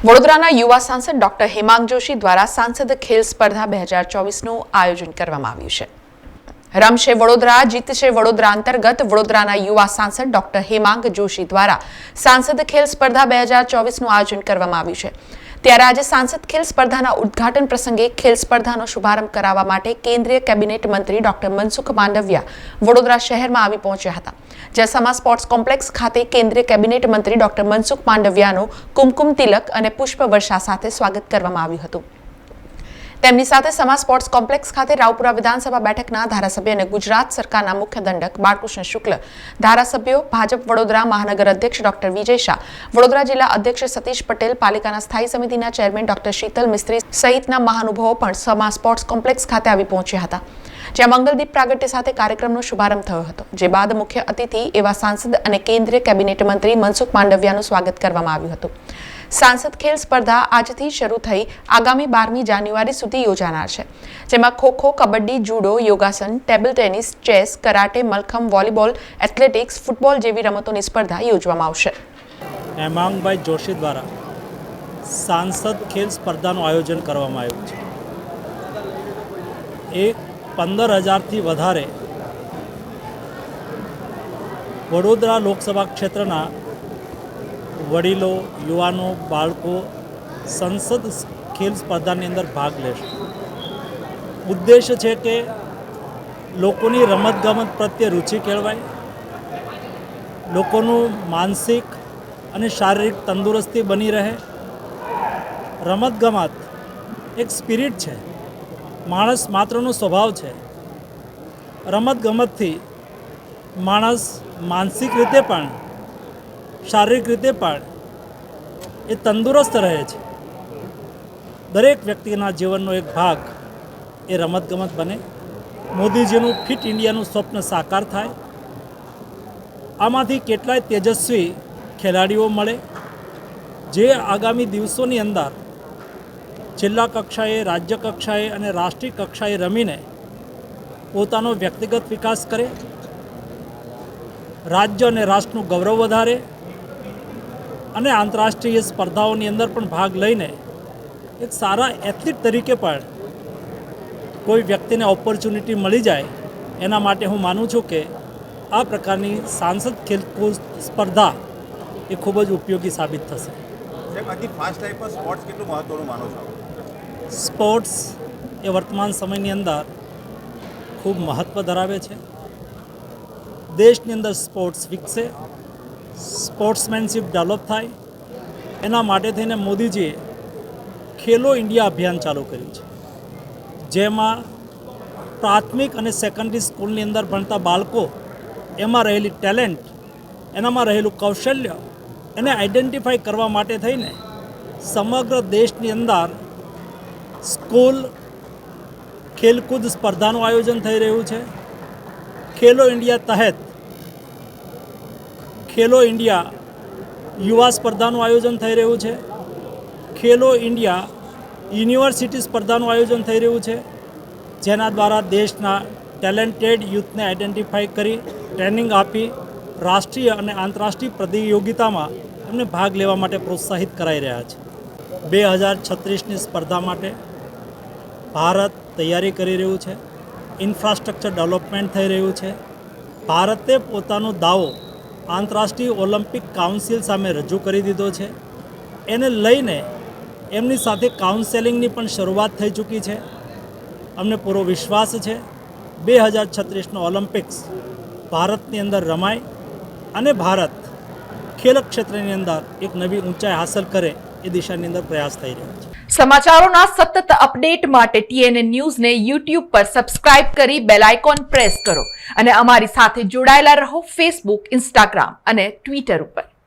વડોદરાના યુવા સાંસદ ડોક્ટર હેમાંગ જોશી દ્વારા સાંસદ ખેલ સ્પર્ધા 2024નું આયોજન કરવામાં આવ્યું છે। રમશે વડોદરા જીતશે વડોદરા અંતર્ગત વડોદરાના યુવા સાંસદ ડોક્ટર હેમાંગ જોશી દ્વારા સાંસદ ખેલ સ્પર્ધા 2024નું આયોજન કરવામાં આવ્યું છે। ત્યારે આજે સાંસદ ખેલ સ્પર્ધાના ઉદ્ઘાટન પ્રસંગે ખેલ સ્પર્ધાનો શુભારંભ કરાવવા માટે કેન્દ્રીય કેબિનેટ મંત્રી ડોક્ટર મનસુખ માંડવિયા વડોદરા શહેરમાં આવી પહોંચ્યા હતા। જ્યાં સમા સ્પોર્ટ્સ કોમ્પ્લેક્સ ખાતે કેન્દ્રીય કેબિનેટ મંત્રી ડોક્ટર મનસુખ માંડવિયાનું કુમકુમ તિલક અને પુષ્પવર્ષા સાથે સ્વાગત કરવામાં આવ્યું હતું। તેમની સાથે સમા સ્પોર્ટ્સ કોમ્પ્લેક્સ ખાતે રાવપુરા વિધાનસભા બેઠકના ધારાસભ્ય અને ગુજરાત સરકારના મુખ્ય દંડક બાળકૃષ્ણ શુક્લ, ધારાસભ્યો, ભાજપ વડોદરા મહાનગર અધ્યક્ષ ડોક્ટર વિજય શાહ, વડોદરા જિલ્લા અધ્યક્ષ સતીશ પટેલ, પાલિકાના સ્થાયી સમિતિના ચેરમેન ડોક્ટર શીતલ મિસ્ત્રી સહિતના મહાનુભાવો પણ સમા સ્પોર્ટ્સ કોમ્પ્લેક્સ ખાતે આવી પહોંચ્યા હતા। જ્યાં મંગલદીપ પ્રાગટ્ય સાથે કાર્યક્રમનો શુભારંભ થયો હતો। જે બાદ મુખ્ય અતિથિ એવા સાંસદ અને કેન્દ્રીય કેબિનેટ મંત્રી મનસુખ માંડવિયાનું સ્વાગત કરવામાં આવ્યું હતું। સાંસદ ખેલ સ્પર્ધા આજથી શરૂ થઈ આગામી 12મી જાન્યુઆરી સુધી યોજાનાર છે। જેમાં ખોખો, કબડ્ડી, જુડો, યોગાસન, table tennis, chess, karate, mallakhamb, volleyball, athletics, football જેવી રમતોની સ્પર્ધા યોજવામાં આવશે। હેમાંગભાઈ જોશી દ્વારા સાંસદ ખેલ સ્પર્ધાનું આયોજન કરવામાં આવ્યું છે। એ 15,000થી વધારે વડોદરા લોકસભા ક્ષેત્રના વડીલો, યુવાનો, બાળકો સંસદ ખેલ સ્પર્ધાની અંદર ભાગ લેશે। ઉદ્દેશ્ય છે કે લોકોની રમતગમત પ્રત્યે રુચિ કેળવાય, લોકોનું માનસિક અને શારીરિક તંદુરસ્તી બની રહે। રમતગમત એક સ્પિરિટ છે, માણસ માત્રનો સ્વભાવ છે। રમતગમતથી માણસ માનસિક રીતે પણ શારીરિક રીતે પણ એ તંદુરસ્ત રહે છે। દરેક વ્યક્તિના જીવનનો એક ભાગ એ રમતગમત બને। મોદીજીનું ફિટ ઇન્ડિયાનું સ્વપ્ન સાકાર થાય। આમાંથી કેટલાય તેજસ્વી ખેલાડીઓ મળે જે આગામી દિવસોની અંદર જિલ્લા કક્ષાએ, રાજ્ય કક્ષાએ અને રાષ્ટ્રીય કક્ષાએ રમીને પોતાનો વ્યક્તિગત વિકાસ કરે, રાજ્ય અને રાષ્ટ્રનું ગૌરવ વધારે અને આંતરરાષ્ટ્રીય સ્પર્ધાઓની અંદર પણ ભાગ લઈને એક સારા એથ્લીટ તરીકે પણ કોઈ વ્યક્તિને ઓપોર્ચ્યુનિટી મળી જાય, એના માટે હું માનું છું કે આ પ્રકારની સાંસદ ખેલકૂદ સ્પર્ધા એ ખૂબ જ ઉપયોગી સાબિત થશે। સ્પોર્ટ્સ એ વર્તમાન સમયની અંદર ખૂબ મહત્ત્વ ધરાવે છે। દેશની અંદર સ્પોર્ટ્સ વિકસે, સ્પોર્ટ્સમેનશીપ ડેવલપ થાય, એના માટે થઈને મોદીજીએ ખેલો ઇન્ડિયા અભિયાન ચાલુ કર્યું છે। જેમાં પ્રાથમિક અને સેકન્ડરી સ્કૂલની અંદર ભણતા બાળકો એમાં રહેલી ટેલેન્ટ, એનામાં રહેલું કૌશલ્ય એને આઈડેન્ટિફાઈ કરવા માટે થઈને સમગ્ર દેશની અંદર સ્કૂલ ખેલકૂદ સ્પર્ધાનું આયોજન થઈ રહ્યું છે। ખેલો ઇન્ડિયા તહેત ખેલો ઇન્ડિયા યુવા સ્પર્ધાનું આયોજન થઈ રહ્યું છે। ખેલો ઇન્ડિયા યુનિવર્સિટી સ્પર્ધાનું આયોજન થઈ રહ્યું છે, જેના દ્વારા દેશના ટેલેન્ટેડ યુથને આઈડેન્ટિફાઈ કરી ટ્રેનિંગ આપી રાષ્ટ્રીય અને આંતરરાષ્ટ્રીય પ્રતિયોગિતામાં એમને ભાગ લેવા માટે પ્રોત્સાહિત કરાઈ રહ્યા છે। 2036ની સ્પર્ધા માટે ભારત તૈયારી કરી રહ્યું છે। ઇન્ફ્રાસ્ટ્રક્ચર ડેવલપમેન્ટ થઈ રહ્યું છે। ભારતે પોતાનો દાવો આંતરરાષ્ટ્રીય ઓલિમ્પિક કાઉન્સિલ સામે રજૂ કરી દીધો છે। એને લઈને એમની સાથે કાઉન્સેલિંગની પણ શરૂઆત થઈ ચૂકી છે। અમને પૂરો વિશ્વાસ છે 2036નો ઓલિમ્પિક્સ ભારતની અંદર રમાય અને ભારત ખેલ ક્ષેત્રની અંદર એક નવી ઊંચાઈ હાંસલ કરે એ દિશાની અંદર પ્રયાસ થઈ રહ્યો છે। સમાચારોના સતત અપડેટ માટે TNN ન્યૂઝને YouTube પર સબસ્ક્રાઇબ કરી બેલ આઇકોન પ્રેસ કરો અને અમારી સાથે જોડાયેલા રહો Facebook, Instagram અને Twitter ઉપર।